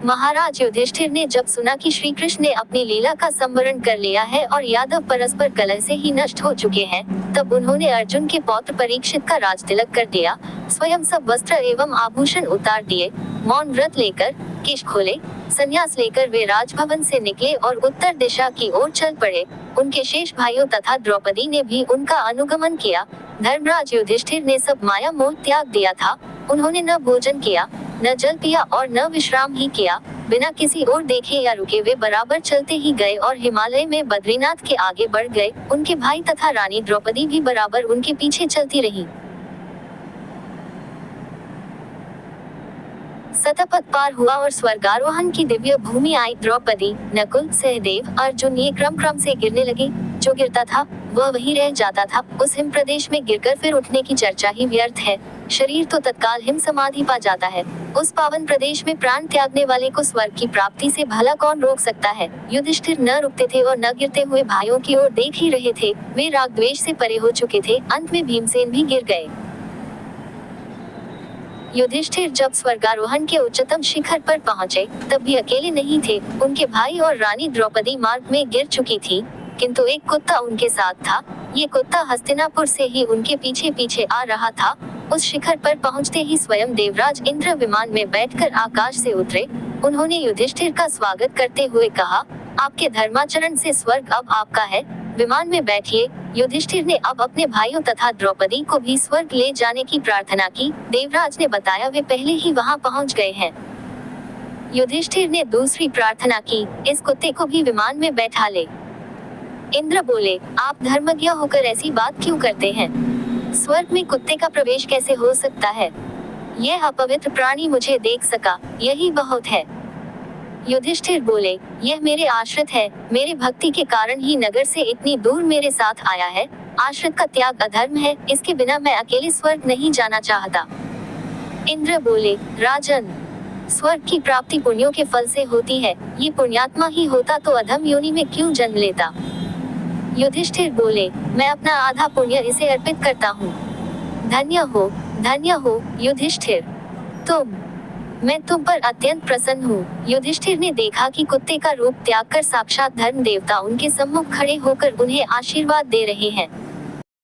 महाराज युधिष्ठिर ने जब सुना कि श्री कृष्ण ने अपनी लीला का संवरण कर लिया है और यादव परस्पर कलह से ही नष्ट हो चुके हैं, तब उन्होंने अर्जुन के पौत्र परीक्षित का राज तिलक कर दिया, स्वयं सब वस्त्र एवं आभूषण उतार दिए, मौन व्रत लेकर, केश खोले, संन्यास लेकर वे राजभवन से निकले और उत्तर दिशा की ओर चल पड़े। उनके शेष भाइयों तथा द्रौपदी ने भी उनका अनुगमन किया। धर्मराज युधिष्ठिर ने सब माया मोह त्याग दिया था। उन्होंने न भोजन किया, न जल पिया और न विश्राम ही किया। बिना किसी ओर देखे या रुके वे बराबर चलते ही गए और हिमालय में बद्रीनाथ के आगे बढ़ गए। उनके भाई तथा रानी द्रौपदी भी बराबर उनके पीछे चलती रही। सतपथ पार हुआ और स्वर्गारोहण की दिव्य भूमि आई। द्रौपदी, नकुल, सहदेव, अर्जुन ये क्रम से गिरने लगे। जो गिरता था वह वहीं रह जाता था। उस हिम प्रदेश में गिरकर फिर उठने की चर्चा ही व्यर्थ है। शरीर तो तत्काल हिम समाधि पा जाता है। उस पावन प्रदेश में प्राण त्यागने वाले को स्वर्ग की प्राप्ति से भला कौन रोक सकता है। युधिष्ठिर न रुकते थे और न गिरते हुए भाइयों की ओर देख ही रहे थे। वे राग द्वेष से परे हो चुके थे। अंत में भीमसेन भी गिर गए। युधिष्ठिर जब स्वर्गारोहण के उच्चतम शिखर पर पहुंचे, तब भी अकेले नहीं थे। उनके भाई और रानी द्रौपदी मार्ग में गिर चुकी थी, किंतु एक कुत्ता उनके साथ था। ये कुत्ता हस्तिनापुर से ही उनके पीछे पीछे आ रहा था। उस शिखर पर पहुंचते ही स्वयं देवराज इंद्र विमान में बैठकर आकाश से उतरे। उन्होंने युधिष्ठिर का स्वागत करते हुए कहा, आपके धर्माचरण से स्वर्ग अब आपका है, विमान में बैठिए। युधिष्ठिर ने अब अपने भाइयों तथा द्रौपदी को भी स्वर्ग ले जाने की प्रार्थना की। देवराज ने बताया वे पहले ही वहां पहुंच गए हैं। युधिष्ठिर ने दूसरी प्रार्थना की, इस कुत्ते को भी विमान में बैठा ले। इंद्र बोले, आप धर्मज्ञ होकर ऐसी बात क्यों करते हैं? स्वर्ग में कुत्ते का प्रवेश कैसे हो सकता है? यह अपवित्र प्राणी मुझे देख सका, यही बहुत है। युधिष्ठिर बोले, यह मेरे आश्रित है, मेरे भक्ति के कारण ही नगर से इतनी दूर मेरे साथ आया है। आश्रित का त्याग अधर्म है, इसके बिना मैं अकेले स्वर्ग नहीं जाना चाहता। इंद्र बोले, राजन, स्वर्ग की प्राप्ति पुण्यों के फल से होती है। ये पुण्यात्मा ही होता तो अधम योनि में क्यों जन्म लेता? युधिष्ठिर बोले, मैं अपना आधा पुण्य इसे अर्पित करता हूँ। धन्य हो युधिष्ठिर तुम। मैं तुम पर अत्यंत प्रसन्न हूँ। युधिष्ठिर ने देखा कि कुत्ते का रूप त्याग कर साक्षात धर्म देवता उनके सम्मुख खड़े होकर उन्हें आशीर्वाद दे रहे हैं।